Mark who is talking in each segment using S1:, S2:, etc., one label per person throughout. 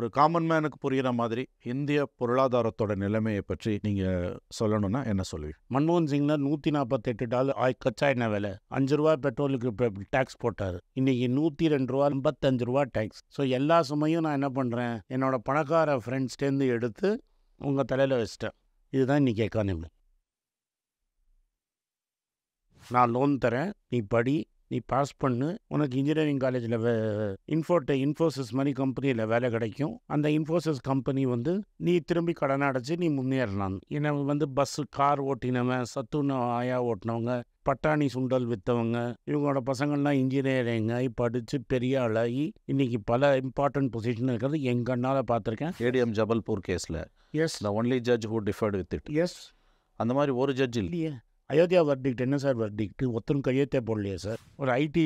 S1: ஒரு காமன் மேனுக்கு புரிகிற மாதிரி இந்திய பொருளாதாரத்தோட நிலைமையை பற்றி நீங்கள் சொல்லணும்னா என்ன சொல்லுவீங்க?
S2: மன்மோகன் சிங்னா $148 கச்சா எண்ணெய் விலை, $5 பெட்ரோலுக்கு டேக்ஸ் போட்டார். இன்றைக்கி $102, $55 டேக்ஸ். ஸோ எல்லா சுமையும் நான் என்ன பண்ணுறேன், என்னோடய பணக்கார ஃப்ரெண்ட்ஸ்டேருந்து எடுத்து உங்கள் தலையில் வச்சிட்டேன். இதுதான் இன்றைக்கி எக்கானமி. நான் லோன் தரேன், நீ படி, நீ பாஸ் பண்ணு, உனக்கு இன்ஜினியரிங் காலேஜில் இன்ஃபோசிஸ் மாதிரி கம்பெனியில் வேலை கிடைக்கும். அந்த இன்ஃபோசிஸ் கம்பெனி நீ திரும்பி கடனை அடைச்சி நீ முன்னேறலாம். ஏன்னா பஸ்ஸு கார் ஓட்டினவன், சத்துண ஆயா ஓட்டினவங்க, பட்டாணி சுண்டல் விற்றவங்க, இவங்களோட பசங்கள்லாம் இன்ஜினியரிங் ஆகி படித்து பெரிய ஆளாகி இன்றைக்கி பல இம்பார்ட்டன்ட் பொசிஷன் இருக்கிறது என் கண்ணால் பார்த்துருக்கேன்.
S1: ஏடிஎம் ஜபல்பூர் கேஸில்
S2: yes,
S1: the only judge who differed with it.
S2: Yes,
S1: அந்த மாதிரி ஒரு ஜட்ஜ்
S2: இல்லையே. அயோத்தியா வர்டிக்ட் என்ன சார் வர்டிக்ட்? ஒருத்தரும் கையெழுத்தே போடலையே சார். ஒரு ஐடி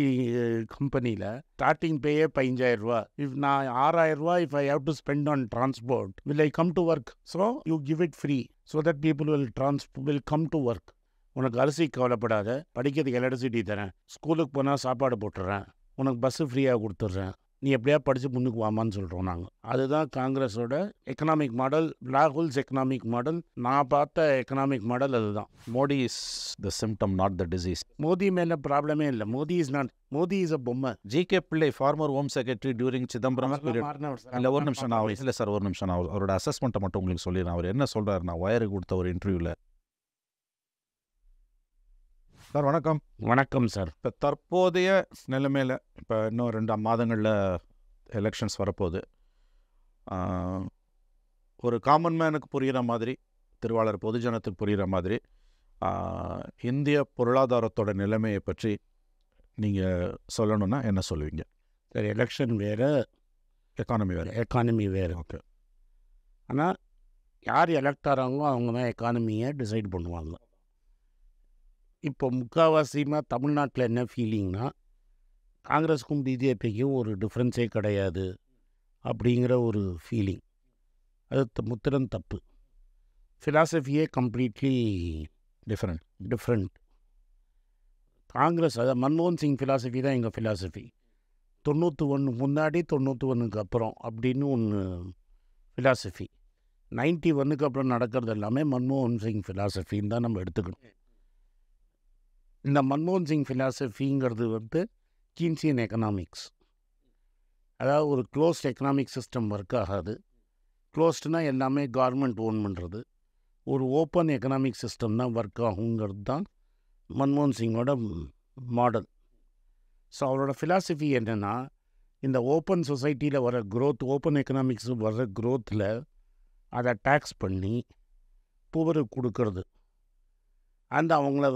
S2: கம்பெனியில் ஸ்டார்டிங் பேயே $15,000. இஃப் நான் $6,000 if I have to spend on transport, will I come to work? So you give it free so that people will come to work. உனக்கு அரிசி கவலைப்படாத, படிக்கிறதுக்கு எலக்ட்ரிசிட்டி தரேன், ஸ்கூலுக்கு போனால் சாப்பாடு போட்டுடுறேன், உனக்கு பஸ்ஸு ஃப்ரீயாக கொடுத்துட்றேன், நீ எப்படியா படித்து முன்னுக்கு வாமான்னு சொல்கிறோம் நாங்கள். அதுதான் காங்கிரஸோட economic model, Rahul's economic model. நான் பார்த்த எக்கனாமிக் மாடல் அதுதான்.
S1: Modi is the symptom, not the disease.
S2: Modi மேலே ப்ராப்ளமே இல்லை. மோடி இஸ் அ பொம்மை.
S1: GK. Pillai, former home secretary during Chidambaram period. இல்லை, ஒரு நிமிஷம் நான் இல்லை சார், ஒரு நிமிஷம் நான் அவரோட அசஸ்மெண்ட்டை மட்டும் உங்களுக்கு சொல்லிடுறேன். அவர் என்ன சொல்கிறார், நான் ஒயருக்கு கொடுத்த ஒரு இன்டர்வியூவில். சார் வணக்கம்.
S2: வணக்கம் சார்.
S1: இப்போ தற்போதைய நிலைமையில், இப்போ இன்னும் 2 மாதங்களில் எலெக்ஷன்ஸ் வரப்போகுது. ஒரு காமன் மேனுக்கு புரிகிற மாதிரி, திருவாளர் பொதுஜனத்துக்கு புரிகிற மாதிரி இந்திய பொருளாதாரத்தோட நிலைமையை பற்றி நீங்கள் சொல்லணும்னா என்ன சொல்லுவீங்க?
S2: சார், எலெக்ஷன் வேறு, எக்கானமி வேறு.
S1: ஓகே.
S2: ஆனால் யார் எலெக்ட் ஆகிறாங்களோ அவங்க தான் எக்கானமியை டிசைட் பண்ணுவாங்க. இப்போ முக்கால்வாசியமாக தமிழ்நாட்டில் என்ன ஃபீலிங்னா, காங்கிரஸுக்கும் பிஜேபிக்கும் ஒரு டிஃப்ரென்ஸே கிடையாது அப்படிங்கிற ஒரு ஃபீலிங். அது முற்றிலும் தப்பு. ஃபிலாசபியே கம்ப்ளீட்லி டிஃப்ரெண்ட். காங்கிரஸ், அதாவது மன்மோகன் சிங் ஃபிலாசபி தான் எங்கள் ஃபிலாசபி. 91 முன்னாடி 91க்கு அப்புறம் அப்படின்னு ஒன்று ஃபிலாசபி. 91க்கு அப்புறம் நடக்கிறது எல்லாமே மன்மோகன் சிங் ஃபிலாசபின்னு தான் நம்ம எடுத்துக்கணும். இந்த மன்மோகன் சிங் ஃபிலாசபிங்கிறது கீன்சியன் எக்கனாமிக்ஸ். அதாவது ஒரு க்ளோஸ்ட் எக்கனாமிக் சிஸ்டம் ஒர்க் ஆகாது. க்ளோஸ்டுனா எல்லாமே கவர்மெண்ட் ஓன் பண்ணுறது. ஒரு ஓப்பன் எக்கனாமிக் சிஸ்டம் தான் ஒர்க் ஆகுங்கிறது தான் மன்மோகன் சிங்கோட மாடல். ஸோ அவரோட ஃபிலாசபி என்னென்னா, இந்த ஓப்பன் சொசைட்டியில் வர க்ரோத், ஓப்பன் எக்கனாமிக்ஸ் வர க்ரோத்தில் அதை டேக்ஸ் பண்ணி புவருக்கு கொடுக்கறது, அண்ட் அவங்கள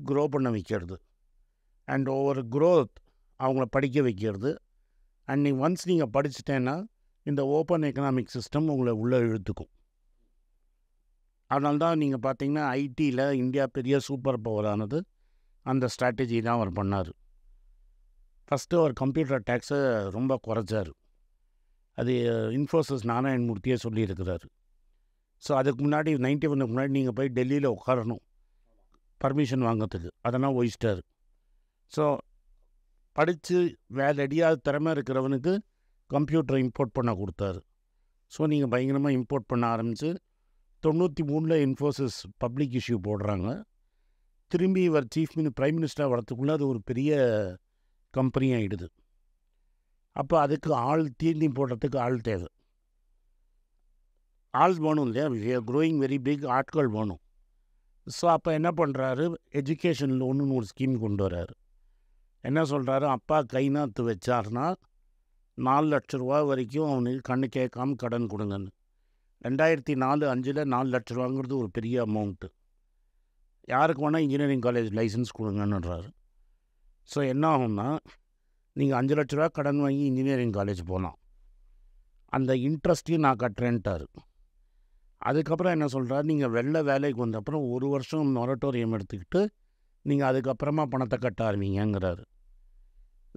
S2: க்ரோ பண்ண வைக்கிறது, அண்ட் ஓவர் க்ரோத் அவங்கள படிக்க வைக்கிறது. அண்ட் ஒன்ஸ் நீங்கள் படிச்சிட்டேன்னா இந்த ஓப்பன் எக்கனாமிக் சிஸ்டம் உங்களை உள்ளே இழுத்துக்கும். அதனால தான் நீங்கள் பார்த்தீங்கன்னா ஐடியில் இந்தியா பெரிய சூப்பர் பவர் ஆனது அந்த ஸ்ட்ராட்டஜி தான் அவர் பண்ணார். ஃபஸ்ட்டு அவர் கம்ப்யூட்டர் டேக்ஸை ரொம்ப குறைச்சார். அது இன்ஃபோசிஸ் நாராயணமூர்த்தியே சொல்லியிருக்கிறாரு. ஸோ அதுக்கு முன்னாடி 91க்கு முன்னாடி நீங்கள் போய் டெல்லியில் உட்காரணும் பர்மிஷன் வாங்கிறதுக்கு, அதெல்லாம் ஒழிச்சிட்டாரு. ஸோ படித்து ரெடியாக திறமை இருக்கிறவனுக்கு கம்ப்யூட்டரை இம்போர்ட் பண்ண கொடுத்தாரு. ஸோ நீங்கள் பயங்கரமாக இம்போர்ட் பண்ண ஆரம்பித்து 93 இன்ஃபோசிஸ் பப்ளிக் இஷ்யூ போடுறாங்க. திரும்பி இவர் பிரைம் மினிஸ்டராக வரத்துக்குள்ளே அது ஒரு பெரிய கம்பெனி ஆகிடுது. அப்போ அதுக்கு ஆள் தீர்ந்தி போடுறதுக்கு ஆள் தேவை. ஆள் வேணும் இல்லையா? We are growing very big, ஆட்கள் வேணும். ஸோ அப்போ என்ன பண்ணுறாரு, எஜுகேஷன் லோனுன்னு ஒரு ஸ்கீம் கொண்டு வர்றாரு. என்ன சொல்கிறாரு, அப்பா கை நாற்று வச்சார்னா $4,00,000 வரைக்கும் அவனுக்கு கண்ணு கேட்காம கடன் கொடுங்கன்னு. 2004-05 $4,00,000ங்கிறது ஒரு பெரிய அமௌண்ட்டு. யாருக்கு வேணால் இன்ஜினியரிங் காலேஜ் லைசன்ஸ் கொடுங்கன்னுறாரு. ஸோ என்ன ஆகும்னா, நீங்கள் $5,00,000 கடன் வாங்கி இன்ஜினியரிங் காலேஜ் போகலாம், அந்த இன்ட்ரெஸ்ட்டையும் நான் கட்டுறேன்ட்டார். அதுக்கப்புறம் என்ன சொல்கிறார், நீங்கள் வேலைக்கு வந்த அப்புறம் 1 வருஷம் மொரட்டோரியம் எடுத்துக்கிட்டு நீங்கள் அதுக்கப்புறமா பணத்தை கட்ட ஆரம்பிங்கிறாரு.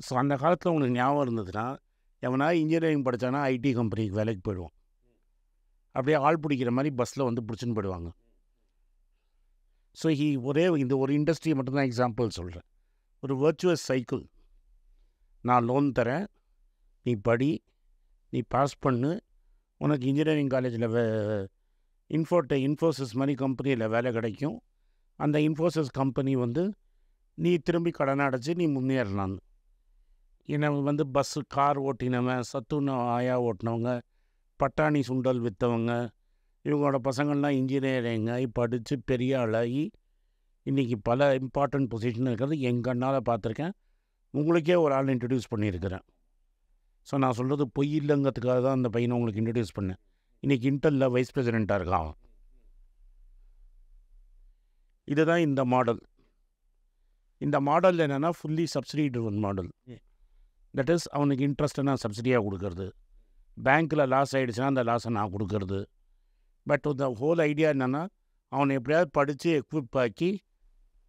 S2: ஸோ அந்த காலத்தில் உங்களுக்கு ஞாபகம் இருந்ததுன்னா, எவனா இன்ஜினியரிங் படித்தானா ஐடி கம்பெனிக்கு வேலைக்கு போயிடுவான். அப்படியே ஆள் பிடிக்கிற மாதிரி பஸ்ஸில் பிடிச்சின்னு போயிடுவாங்க. ஸோ இந்த ஒரு இண்டஸ்ட்ரியை மட்டும்தான் எக்ஸாம்பிள் சொல்கிறேன். ஒரு வர்ச்சுவஸ் சைக்கிள். நான் லோன் தரேன், நீ படி, நீ பாஸ் பண்ணு, உனக்கு இன்ஜினியரிங் காலேஜில் இன்ஃபோசிஸ் மாதிரி கம்பெனியில் வேலை கிடைக்கும். அந்த இன்ஃபோசிஸ் கம்பெனி வந்து நீ திரும்பி கடனை அடைச்சி நீ முன்னேறலாம். ஏன்னா வந்து பஸ்ஸு கார் ஓட்டினவன், சத்துண ஆயா ஓட்டினவங்க, பட்டாணி சுண்டல் விற்றவங்க, இவங்களோட பசங்கள்லாம் இன்ஜினியரிங் ஆகி படித்து பெரிய ஆளாகி இன்றைக்கி பல இம்பார்ட்டண்ட் பொசிஷன் இருக்கிறது என் கண்ணால் பார்த்துருக்கேன். உங்களுக்கே ஒரு ஆள் இன்ட்ரடியூஸ் பண்ணியிருக்கிறேன். ஸோ நான் சொல்கிறது பொய் இல்லைங்கிறதுக்காக தான் அந்த பையனை உங்களுக்கு இன்ட்ரடியூஸ் பண்ணேன். இன்றைக்கி இன்டெல்லில் வைஸ் பிரசிடெண்ட்டாக இருக்கான். இதுதான் இந்த மாடல். இந்த மாடல் என்னென்னா fully subsidy driven model. That is அவனுக்கு இன்ட்ரெஸ்ட்டை நான் சப்சிடியாக கொடுக்கறது. பேங்க்கில் லாஸ் ஆகிடுச்சுன்னா அந்த லாஸை நான் கொடுக்கறது. பட் இந்த ஹோல் ஐடியா என்னென்னா அவனை எப்படியாவது படித்து எக்விப் ஆக்கி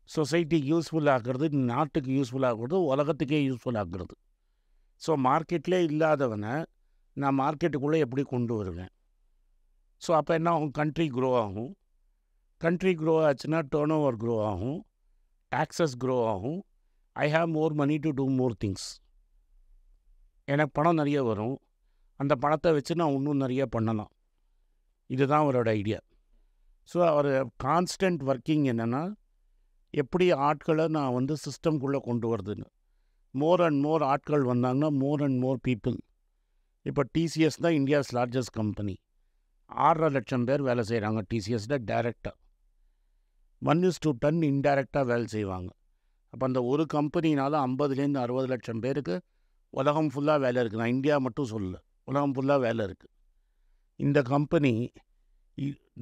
S2: சொசைட்டிக்கு யூஸ்ஃபுல் ஆகிறது, நாட்டுக்கு யூஸ்ஃபுல் ஆகிறது, உலகத்துக்கே யூஸ்ஃபுல் ஆகிறது. ஸோ மார்க்கெட்லே இல்லாதவனை நான் மார்க்கெட்டுக்குள்ளே எப்படி கொண்டு வருவேன்? ஸோ அப்போ என்ன ஆகும்? கண்ட்ரி க்ரோ ஆகும். கண்ட்ரி க்ரோ ஆச்சுன்னா டேர்ன் ஓவர் க்ரோ ஆகும், டாக்ஸஸ் க்ரோ ஆகும். I have more money to do more things. எனக்கு பணம் நிறைய வரும். அந்த பணத்தை வச்சு நான் இன்னும் நிறைய பண்ணலாம். இதுதான் அவரோட ஐடியா. ஸோ அவர் கான்ஸ்டன்ட் ஒர்க்கிங் என்னென்னா எப்படி ஆட்களை நான் வந்து சிஸ்டம்குள்ளே கொண்டு வருதுன்னு. மோர் அண்ட் மோர் ஆட்கள் வந்தாங்கன்னா மோர் அண்ட் மோர் பீப்புள். இப்போ டிசிஎஸ் தான் இந்தியாஸ் லார்ஜஸ்ட் கம்பெனி. 6.5 லட்சம் பேர் வேலை செய்கிறாங்க டிசிஎஸில் டைரெக்டாக. 1:10 இன்டைரக்டாக வேலை செய்வாங்க. அப்போ அந்த ஒரு கம்பெனினால் 50லேருந்து 60 லட்சம் பேருக்கு உலகம் ஃபுல்லாக வேலை இருக்குது. நான் இந்தியா மட்டும் சொல்லல, உலகம் ஃபுல்லாக வேலை இருக்குது. இந்த கம்பெனி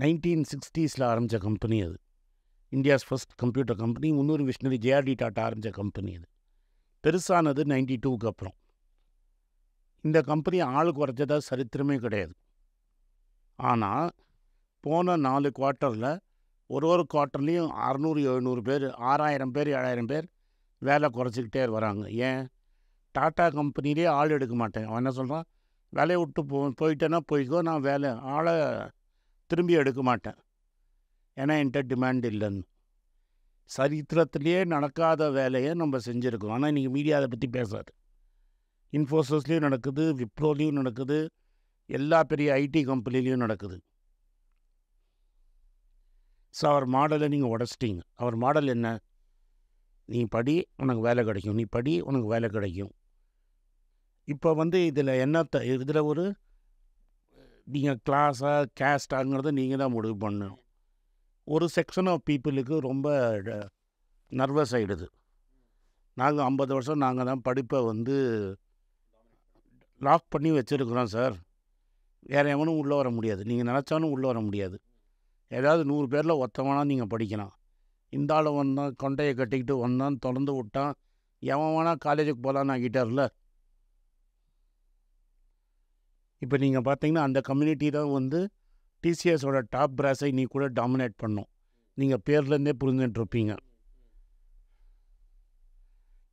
S2: 1960s ஆரம்பித்த கம்பெனி. அது இந்தியாஸ் ஃபர்ஸ்ட் கம்ப்யூட்டர் கம்பெனி. முன்னூறு விஷனரி ஜேஆர்டி டாட்டா ஆரம்பித்த கம்பெனி. அது பெருசானது 92க்கு அப்புறம். இந்த கம்பெனி ஆள் குறைச்சதா சரித்திரமே கிடையாது. ஆனால் போன 4 குவார்ட்டரில் ஒரு குவார்ட்டர்லேயும் 600-700 பேர், 6000 பேர், 7000 பேர் வேலை குறைச்சிக்கிட்டே வராங்க. ஏன்? டாட்டா கம்பெனிலே ஆள் எடுக்க மாட்டேன். அவன் என்ன சொல்கிறான்? வேலையை விட்டு போயிட்டேன்னா போய்க்கோ, நான் ஆளை திரும்பி எடுக்க மாட்டேன், ஏன்னா என்கிட்ட டிமாண்ட் இல்லைன்னு. சரித்திரத்திலேயே நடக்காத வேலையை நம்ம செஞ்சுருக்கோம். ஆனால் இன்றைக்கி மீடியா அதை பற்றி பேசாது. இன்ஃபோசிஸ்லேயும் நடக்குது, விப்ரோலையும் நடக்குது, எல்லா பெரிய ஐடி கம்பெனிலையும் நடக்குது. ஸோ அவர் மாடலை நீங்கள் உடச்சிட்டிங்க. அவர் மாடல் என்ன? நீ படி உனக்கு வேலை கிடைக்கும், நீ படி உனக்கு வேலை கிடைக்கும். இப்போ வந்து இதில் இதில் ஒரு நீங்கள் கிளாஸாக கேஸ்டாங்கிறத நீங்கள் தான் முடிவு பண்ணணும். ஒரு செக்ஷன் ஆஃப் பீப்புளுக்கு ரொம்ப நர்வஸ் ஆகிடுது. நாங்கள் 50 வருஷம் நாங்கள் தான் படிப்பை வந்து லாக் பண்ணி வச்சுருக்குறோம் சார், வேறு எவனும் உள்ளே வர முடியாது, நீங்கள் நினச்சாலும் உள்ளே வர முடியாது. ஏதாவது 100 பேரில் ஒருத்தவனா நீங்கள் படிக்கலாம். இந்த ஆள் வந்தான், கொண்டையை கட்டிக்கிட்டு வந்தான், திறந்து விட்டான், எவன் வேணால் காலேஜுக்கு போகலான்னு ஆகிட்டார்ல. இப்போ நீங்கள் பார்த்தீங்கன்னா அந்த கம்யூனிட்டி தான் வந்து டிசிஎஸோட டாப் பிராஸை நீ கூட டாமினேட் பண்ணும். நீங்கள் பேர்லேருந்தே புரிஞ்சுட்டுருப்பீங்க.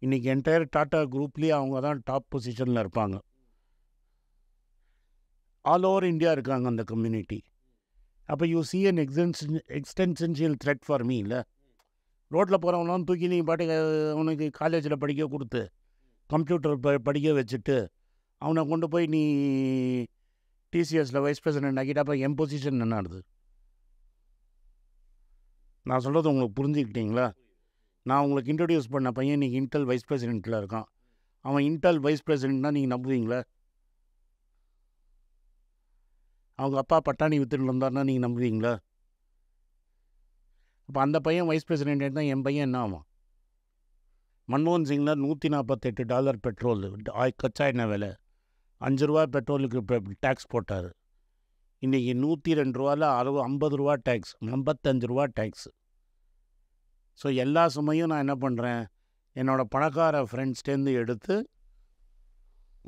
S2: இன்றைக்கி என்டையர் டாட்டா குரூப்லேயே அவங்க தான் டாப் பொசிஷனில் இருப்பாங்க. ஆல் ஓவர் இந்தியா இருக்காங்க அந்த கம்யூனிட்டி. அப்போ you see an existential threat for me. இல்லை, ரோட்டில் போகிறவங்களாம் தூக்கி நீங்கள் பாட்டு அவனுக்கு காலேஜில் படிக்க கொடுத்து கம்ப்யூட்டர் படிக்க வச்சுட்டு அவனை கொண்டு போய் நீ டிசிஎஸில் வைஸ் பிரசிடென்ட் ஆக்கிட்டு அப்போ என் பொசிஷன் என்ன ஆகுது? நான் சொல்கிறது உங்களுக்கு புரிஞ்சுக்கிட்டீங்களா? நான் உங்களுக்கு இன்ட்ரடியூஸ் பண்ண பையன் இன்றைக்கி இன்டெல் வைஸ் பிரசிடென்ட்டில் இருக்கான். அவன் இன்டெல் வைஸ் பிரசிடென்ட்னா நீங்கள் நம்புவீங்களா? அவங்க அப்பா பட்டாணி வித்துட்டு இருந்தார்னா நீங்கள் நம்புவீங்களா? அப்போ அந்த பையன் வைஸ் பிரசிடென்ட் தான் என் பையன் என்ன ஆகும்? மன்மோகன் சிங்கில் $148 பெட்ரோல் கச்சா எண்ணெய் விலை, 5 ரூபா பெட்ரோலுக்கு டேக்ஸ் போட்டார். இன்றைக்கி 102 ரூபாவில் 50 ரூபா டேக்ஸ், 55 ரூபா டேக்ஸு. ஸோ எல்லா சுமையும் நான் என்ன பண்ணுறேன், என்னோடய பணக்கார ஃப்ரெண்ட்ஸ்டேருந்து எடுத்து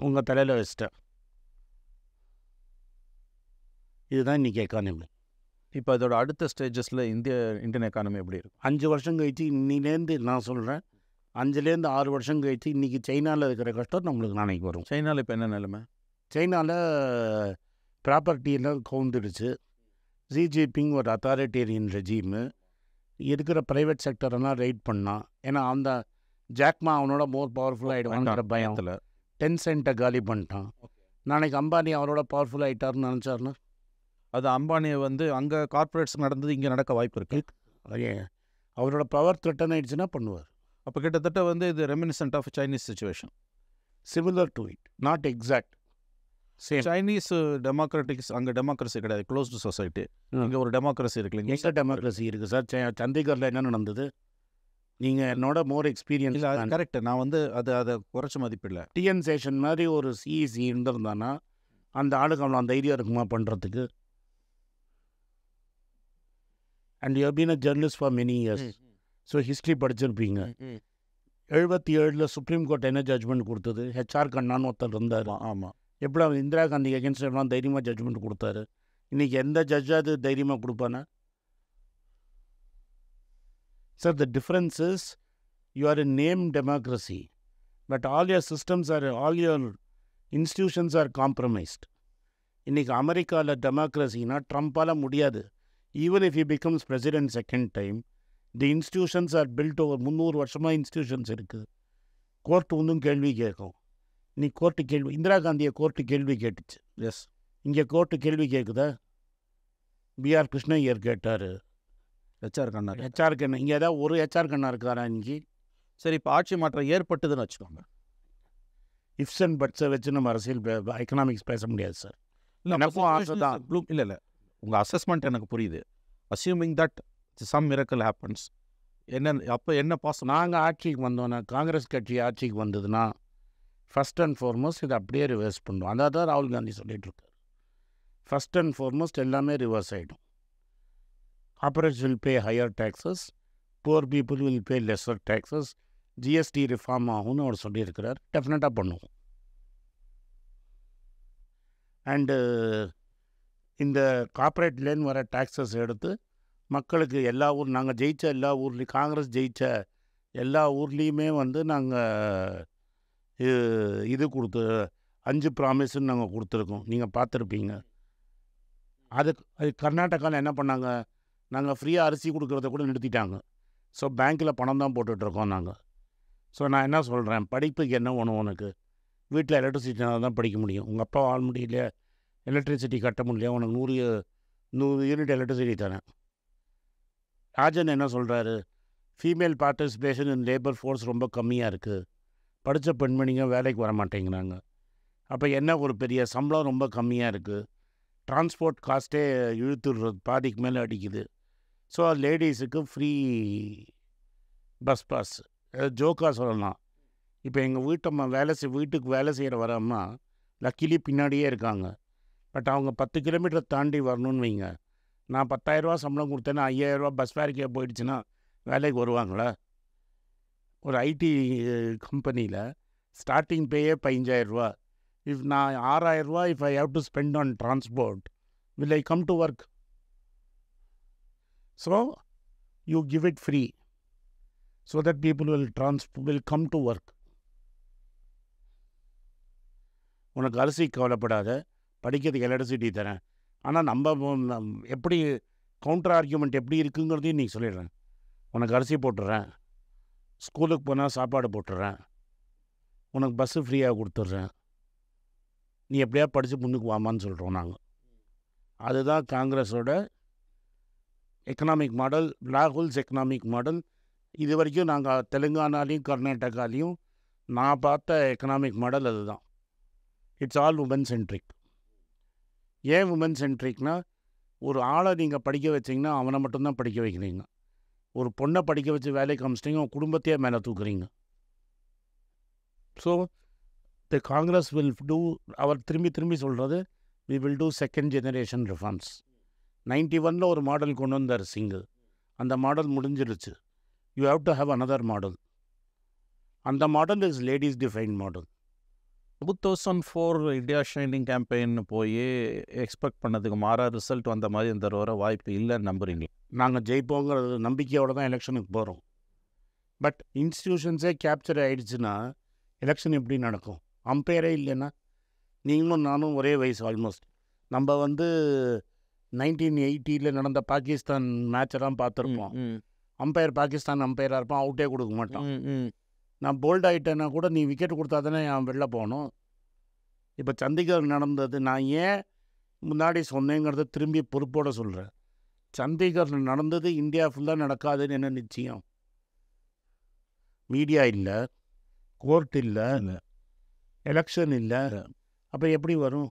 S2: உங்கள் தலையில் வச்சிட்டேன். இதுதான் இன்றைக்கி எக்கானமி.
S1: இப்போ இதோட அடுத்த ஸ்டேஜஸில் இந்தியன் எக்கானமி எப்படி இருக்கும்?
S2: 5 வருஷம் கழிச்சு, இன்னிலேருந்து நான் சொல்கிறேன், 5லேருந்து 6 வருஷம் கழிச்சு இன்றைக்கி சைனாவில் இருக்கிற கஷ்டம் நம்மளுக்கு நாளைக்கு வரும்.
S1: சைனாவில் இப்போ என்ன நிலைமை?
S2: சைனாவில் ப்ராப்பர்ட்டியெல்லாம் கவுந்துடுச்சு. ஜி ஜின்பிங் ஒரு அத்தாரிட்டேரியன் ரெஜீமு. இருக்கிற ப்ரைவேட் செக்டரெல்லாம் ரைட் பண்ணான். ஏன்னா அந்த ஜாக்மா அவனோட மோர் பவர்ஃபுல் ஆகிடுவாங்கிற பயத்தில் 10 சென்ட்டை காலி பண்ணிட்டான். நாளைக்கு அம்பானி அவரோட பவர்ஃபுல் ஆகிட்டார்னு நினச்சாருன்னா
S1: அது அம்பானியை வந்து அங்கே கார்ப்பரேட்ஸ் நடந்தது இங்கே நடக்க வாய்ப்பு இருக்கு.
S2: அவரோட பவர் த்ரெட்டன் ஆயிடுச்சுன்னா பண்ணுவார்.
S1: அப்போ கிட்டத்தட்ட வந்து இது reminiscent of Chinese situation.
S2: Similar to it, not exact same.
S1: Chinese democratics அங்கே டெமோக்ரஸி கிடையாது, க்ளோஸ்டு சொசைட்டி. இங்கே ஒரு டெமோக்ரஸி இருக்கு இல்லைங்க?
S2: எங்கே டெமோக்ரஸி இருக்குது சார்? சண்டிகரில் என்ன நடந்தது? நீங்கள் என்னோட மோர் எக்ஸ்பீரியன்ஸ்.
S1: இல்லை, அது கரெக்டு. நான் வந்து அதை குறைச்சி மதிப்பில்லை.
S2: டிஎன் சேஷன் மாதிரி ஒரு சிஇசி இருந்திருந்தானா அந்த ஆளுக்கு அவ்வளோ தைரியம் இருக்குமா பண்ணுறதுக்கு? And you been a journalist for many years, so history படிச்சிருப்பீங்க. 77 சுப்ரீம் கோர்ட் என்ன ஜட்ஜ்மெண்ட் கொடுத்தது? ஹெச்ஆர் கண்ணான்னு ஒருத்தர் இருந்தார்.
S1: ஆமாம்.
S2: எப்படி அவர் இந்திரா காந்தி அகேன்ஸ்ட் எல்லாம் தைரியமாக ஜட்ஜ்மெண்ட் கொடுத்தாரு. இன்றைக்கி எந்த ஜட்ஜாவது தைரியமாக கொடுப்பானா? Sir, the difference is you are a name democracy, but all your systems are, all your institutions are compromised. இன்னைக்கு அமெரிக்காவில் டெமோக்ரஸினா ட்ரம்ப்பால் முடியாது. Even if he becomes president second time, the institutions are built over 300 வருஷமாக institutions இருக்குது. Court ஒன்றும் கேள்வி கேட்கும். இன்னைக்கு court கேள்வி, இந்திரா காந்தியை கோர்ட்டு கேள்வி கேட்டுச்சு.
S1: எஸ்.
S2: இங்கே கோர்ட்டு கேள்வி கேட்குதா? பிஆர் கிருஷ்ணய்யர் கேட்டார்.
S1: ஹெச்ஆர் கண்ணா.
S2: ஹெச்ஆர் கண்ணா இங்கே ஏதாவது ஒரு ஹெச்ஆர் கண்ணா இருக்காரா இன்னைக்கு?
S1: சரி, இப்போ ஆட்சி மாற்றம் ஏற்பட்டதுன்னு வச்சுக்கோங்க.
S2: இஃப்ஸ் அண்ட் பட்ஸை வச்சு நம்ம அரசியல் எக்கனாமிக்ஸ் பேச முடியாது சார். எனக்கும் ஆசை தான்.
S1: இல்லை, உங்கள் அசஸ்மெண்ட் எனக்கு புரியுது. Assuming that some miracle happens, அப்போ என்ன பாசம்?
S2: நாங்கள் ஆட்சிக்கு வந்தோன்னா, காங்கிரஸ் கட்சி ஆட்சிக்கு வந்ததுன்னா ஃபஸ்ட் அண்ட் ஃபார்மோஸ்ட் இதை அப்படியே ரிவர்ஸ் பண்ணுவோம். அதான் தான் ராகுல் காந்தி சொல்லிட்டு இருக்காரு. ஃபஸ்ட் அண்ட் ஃபார்மோஸ்ட் எல்லாமே ரிவர்ஸ் ஆகிடும். Corporates will pay higher taxes, poor people will pay lesser taxes, GST reform ஆகும்னு அவர் சொல்லியிருக்கிறார். டெஃபினட்டாக பண்ணுவோம். அண்டு இந்த கார்ப்பரேட்லேருந்து வர டேக்ஸஸ் எடுத்து மக்களுக்கு எல்லா நாங்கள் ஜெயித்த எல்லா ஊர்லேயும், காங்கிரஸ் ஜெயித்த எல்லா ஊர்லேயுமே வந்து நாங்கள் இது கொடுத்து 5 ப்ராமிஸ்ன்னு நாங்கள் கொடுத்துருக்கோம். நீங்கள் பார்த்துருப்பீங்க. அது கர்நாடகாவில் என்ன பண்ணாங்க? நாங்கள் ஃப்ரீயாக அரிசி கொடுக்குறத கூட நிறுத்திட்டாங்க. ஸோ பேங்க்கில் பணம் தான் போட்டுட்ருக்கோம் நாங்கள். ஸோ நான் என்ன சொல்கிறேன், படிப்புக்கு என்ன வேணும் உனக்கு? வீட்டில் எலக்ட்ரிசிட்டினால் தான் படிக்க முடியும். உங்கள் அப்பா ஆள் முடியல, எலக்ட்ரிசிட்டி கட்ட முடியல, உனக்கு 100 யூனிட் எலக்ட்ரிசிட்டி தரேன். ராஜன் என்ன சொல்கிறாரு? ஃபீமேல் பார்ட்டிசிபேஷன் இன் லேபர் ஃபோர்ஸ் ரொம்ப கம்மியாக இருக்குது, படித்த பெண்மணிங்க வேலைக்கு வர மாட்டேங்கிறாங்க. அப்போ என்ன ஒரு பெரிய சம்பளம் ரொம்ப கம்மியாக இருக்குது, டிரான்ஸ்போர்ட் காஸ்ட்டே இழுத்துடுறது, பாதிக்கு மேலே அடிக்குது. ஸோ லேடிஸுக்கு ஃப்ரீ பஸ் பாஸ். ஜோக்காக சொல்லலாம். இப்போ எங்கள் வீட்டம்மா வீட்டுக்கு வேலை செய்கிற வர அம்மா லக்கிலி பின்னாடியே இருக்காங்க. பட் அவங்க 10 கிலோமீட்டர் தாண்டி வரணும்னு வைங்க. நான் 10,000 சம்பளம் கொடுத்தேன்னா 5,000 பஸ் ஃபேருக்கே போயிடுச்சுன்னா வேலைக்கு வருவாங்களா? ஒரு ஐடி கம்பெனியில் ஸ்டார்டிங் பேயே 15,000. If நான் 6,000, if I have to spend on transport, will I come to work? So, you give it free so that people will come to work. உனக்கு அரிசி கவலைப்படாத, படிக்கிறதுக்கு எலக்ட்ரிசிட்டி தரேன். ஆனால் நம்ம எப்படி கவுண்டர் ஆர்கியூமெண்ட் எப்படி இருக்குங்கிறதையும் நீ சொல்லிடுறேன். உனக்கு அரிசி போட்டுடுறேன், ஸ்கூலுக்கு போனால் சாப்பாடு போட்டுடுறேன், உனக்கு பஸ்ஸு ஃப்ரீயாக கொடுத்துட்றேன், நீ எப்படியா படித்து முன்னுக்கு வாமான்னு சொல்கிறோம் நாங்கள். அதுதான் காங்கிரஸோட economic model, Rahul's economic model. இது வரைக்கும் நாங்கள் தெலுங்கானாலையும் கர்நாடகாலையும் நான் பார்த்த எக்கனாமிக் மாடல் அதுதான். It's all woman centric. ஏன் உமன் சென்ட்ரிக்னா, ஒரு ஆளை நீங்கள் படிக்க வச்சிங்கன்னா அவனை மட்டும்தான் படிக்க வைக்கிறீங்க. ஒரு பொண்ணை படிக்க வச்சு வேலைக்கு அமிச்சிட்டிங்க, அவன் குடும்பத்தையே மேலே தூக்குறீங்க. So the Congress will do, அவர் திரும்பி சொல்கிறது, we will do second generation reforms. 91 ஒரு மாடல் கொண்டு வந்தார் சிங்கு. அந்த மாடல் முடிஞ்சிருச்சு. You have to have another model. அந்த model is ladies define model.
S1: 2004 India shining campaign போய் எக்ஸ்பெக்ட் பண்ணதுக்கு மாறா ரிசல்ட் வந்த மாதிரி இந்த வர வாய்ப்பு இல்லைன்னு நம்புறீங்களா?
S2: நாங்கள் ஜெயிப்போங்கிற நம்பிக்கையோடு தான் எலெக்ஷனுக்கு போகிறோம். பட் இன்ஸ்டிடியூஷன்ஸே கேப்சர் ஆகிடுச்சுன்னா எலெக்ஷன் எப்படி நடக்கும்? அம்பையரே இல்லைன்னா, நீங்களும் நானும் ஒரே வயசு ஆல்மோஸ்ட். நம்ம 1980 நடந்த பாகிஸ்தான் மேட்செல்லாம் பார்த்துருப்போம். அம்பையர் பாகிஸ்தான் அம்பையராக இருப்பான், அவுட்டே கொடுக்க மாட்டான். நான் போல்ட் ஆகிட்டேன்னா கூட நீ விக்கெட் கொடுத்தா தானே நான் வெளில போகணும். இப்போ சண்டிகர் நடந்தது நான் ஏன் முன்னாடி சொன்னேங்கிறத திரும்பி பொறுப்போடு சொல்கிறேன். சண்டிகரில் நடந்தது இந்தியா ஃபுல்லாக நடக்காதுன்னு என்ன நிச்சயம்? மீடியா இல்லை, கோர்ட் இல்லை, எலெக்ஷன் இல்லை, அப்போ எப்படி வரும்?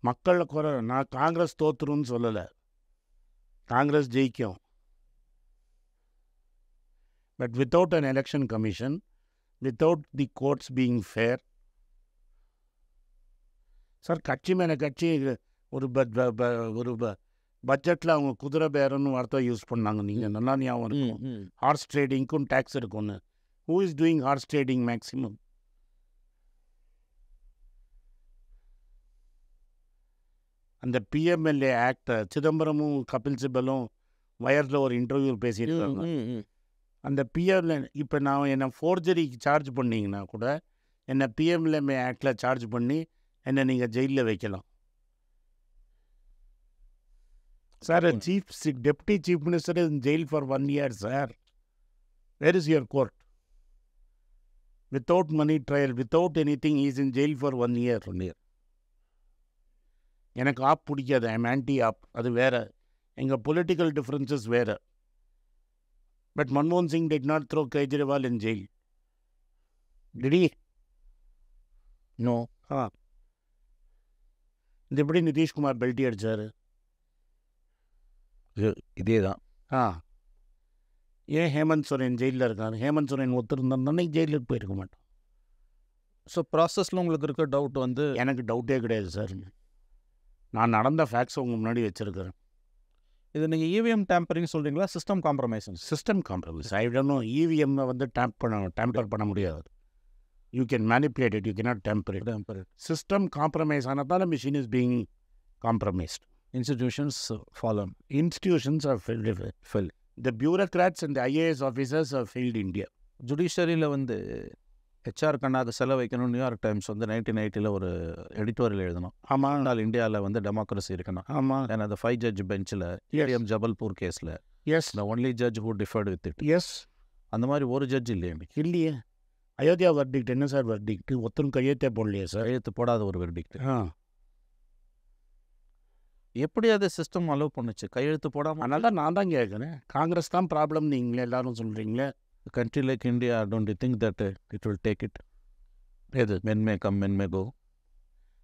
S2: மக்கள் குறை. நான் காங்கிரஸ் தோத்துருன்னு சொல்லலை, காங்கிரஸ் ஜெயிக்கும். But without an election commission, without the courts being fair. Sir கட்சி மேலே கட்சி ஒரு பட்ஜெட்டில் அவங்க குதிரை பேரன்னு வார்த்தை யூஸ் பண்ணாங்க. நீங்கள் நல்லா ஞாபகம் இருக்கும். ஹார்ஸ் ட்ரேடிங்க்கும் டேக்ஸ் இருக்கும்னு. Who is doing horse trading maximum? அந்த பிஎம்எல்ஏ ஆக்டை சிதம்பரமும் கபில் சிபலும் வயரில் ஒரு இன்டர்வியூ பேசியிருக்காங்க. அந்த பிஎம்எல்ஏ இப்போ நான் என்னை ஃபோர்ஜரிக்கு சார்ஜ் பண்ணிங்கன்னா கூட என்னை பிஎம்எல்ஏ ஆக்டில் சார்ஜ் பண்ணி என்னை நீங்கள் ஜெயிலில் வைக்கலாம். Sir deputy chief minister is in jail for 1 year, sir. Where is your court? Without money trial, without anything is in jail for 1 year. எனக்கு ஆப் பிடிக்காது, ஐ எம் ஆன்டி ஆப், அது வேறு. எங்கள் பொலிட்டிக்கல் டிஃப்ரென்சஸ் வேறு. But மன்மோகன் Singh did not throw Kejriwal in jail. Did he? No. இது எப்படி நிதிஷ்குமார் பெல்ட்டி அடித்தார்?
S1: இதே தான்.
S2: ஏன் ஹேமந்த் சோரன் ஜெயிலில் இருக்கார்? ஹேமந்த் சோரன் ஒத்துருந்தாருன்னா ஜெயிலுக்கு போயிருக்க மாட்டோம்.
S1: ஸோ ப்ராசஸில் உங்களுக்கு இருக்க டவுட் வந்து?
S2: எனக்கு டவுட்டே கிடையாது சார். நான் நடந்த ஃபேக்ட்ஸ் உங்கள் முன்னாடி வச்சுருக்கிறேன்.
S1: இது நீங்கள் இவிஎம் டேம்பரிங் சொல்கிறீங்களா, system compromise?
S2: System compromise. I don't know. இவிஎம்மை வந்து டேம்பர் பண்ண முடியாது. You can manipulate it, you cannot tamper it. System compromise ஆனதால் machine is being compromised.
S1: Institutions fallen.
S2: Institutions are failed. The bureaucrats and the IAS officers have failed India.
S1: ஜுடிஷரியில் வந்து HR கண்ணாக்கு செலவு வைக்கணும். New York times வந்து 1980 ஒரு editorial எழுதணும்.
S2: ஆமாம்.
S1: ஆனால் இந்தியாவில் வந்து டெமோக்ரஸி இருக்கணும்.
S2: ஆமாம்.
S1: ஏன்னா அந்த 5 judge பெஞ்சில் ஜபல்பூர் கேஸில் the only judge who differed with it. அந்த மாதிரி ஒரு ஜட்ஜ் இல்லையே.
S2: அயோத்தியா வர்டிக்ட் என்ன சார் வர்டிக்ட்? ஒருத்தரும் கையெழுத்தே போடலையே சார்.
S1: கையெழுத்து போடாத ஒரு வெர்டிக்ட். எப்படி அதை சிஸ்டம் அலோவ் பண்ணுச்சு கையெழுத்து போடாமல்?
S2: அதனால தான் நான் தான் கேட்குறேன். காங்கிரஸ் தான் ப்ராப்ளம் நீங்களே எல்லாரும் சொல்கிறீங்களே.
S1: Country like India, don't you think that it will take it? எது men may come men may go,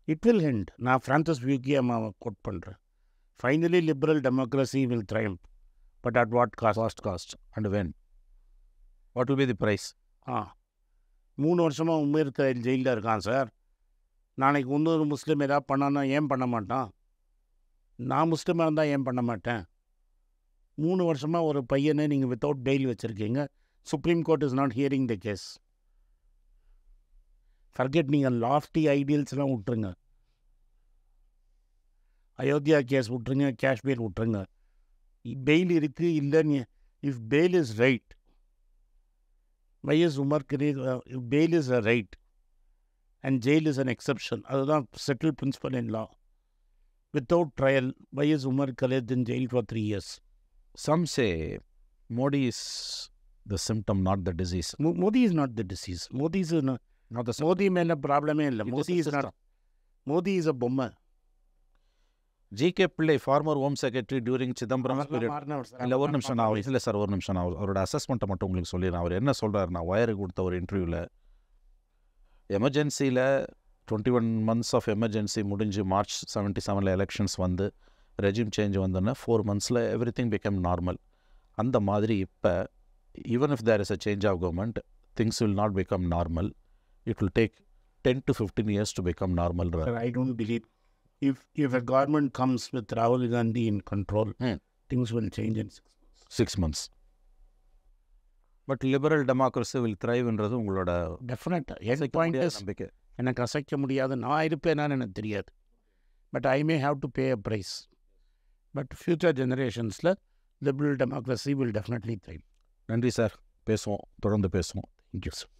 S2: it will end. நான் ஃப்ரான்சிஸ் பியூக்கி அம்மாவை கோட் பண்ணுறேன். Finally liberal democracy will triumph, but at what cost
S1: and when? What will be the price?
S2: 3 வருஷமாக உமேர் ஜெயிலில் இருக்கான் sir. நாளைக்கு இன்னொரு முஸ்லீம் ஏதாவது பண்ணான்னா ஏன் பண்ண மாட்டான்? நான் முஸ்லீமாக இருந்தால் ஏன் பண்ண மாட்டேன்? 3 வருஷமாக ஒரு பையனை நீங்கள் வித்தவுட் பெயில் வச்சுருக்கீங்க. Supreme court is not hearing the case. Forget, நீங்கள் லாஃப்டி ஐடியல்ஸ்லாம் விட்டுருங்க. அயோத்தியா கேஸ் விட்டுருங்க, காஷ்மீர் விட்டுருங்க. பெயில் இருக்குது இல்லைன்னு. If bail is right, why is Umar bail is a right and jail is an exception. அதுதான் settled principle in law. Without trial, why is Umar Khalid in jail for 3 years?
S1: Some say Modi is the symptom, not the disease.
S2: Modi is not the disease. Modi is not the symptom. Modi மேல ப்ராப்ளமே இல்லை. Modi is a bomber.
S1: GK Pillai, former Home Secretary during Chidambaram period. இல்லை ஒரு நிமிஷம் நான் இல்லை sir, ஒரு நிமிஷம் நான் அவரோட அசஸ்மெண்ட்டை மட்டும் உங்களுக்கு சொல்லிடுறேன். அவர் என்ன சொல்கிறாருன்னா, வயருக்கு கொடுத்த ஒரு இன்டர்வியூவில் எமர்ஜென்சியில் 21 months ஆஃப் எமர்ஜென்சி முடிஞ்சு March 77 எலெக்ஷன்ஸ் வந்து ரெஜிம் சேஞ்ச் வந்தோன்னா 4 months everything become normal. அந்த மாதிரி இப்போ even if there is a change of government, things will not become normal. It will take 10 to 15 years to become normal.
S2: I don't believe if a government comes with Rahul Gandhi in control, things will change in
S1: 6 months. But liberal democracy will thrive என்றது உங்களோட
S2: definite. N point is, எனக்கு அசைக்க முடியாது. நான் இருப்பேனான்னு எனக்கு தெரியாது. But I may have to pay a price. But future ஜெனரேஷன்ஸில் liberal democracy will definitely thrive.
S1: நன்றி சார், பேசுவோம், தொடர்ந்து பேசுவோம்.
S2: Thank you sir.